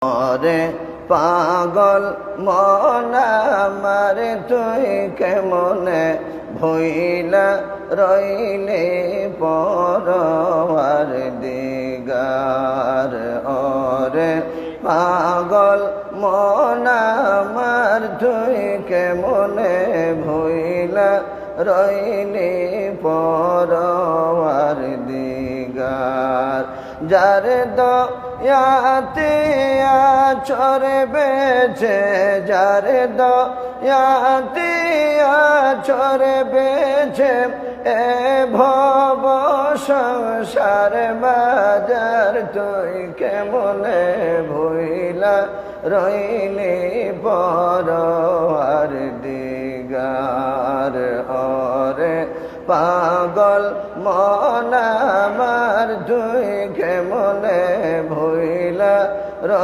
ওরে পাগল মন আমার তুই কেমনে ভইলা রইলে পরওয়ার দিগার। ওরে পাগল মন আমার তুই কেমনে ভইলা রইলে পরওয়ার দিগার। যার দয়াতে আছর বেছে, যার দয়াতে আছর বেছে এ ভব সংসার বাজার তুই কেমনে ভইলা রইলে পরওয়ার দিগার। ওরে পাগল মন আমার তুই কেমনে ভইলা রইলে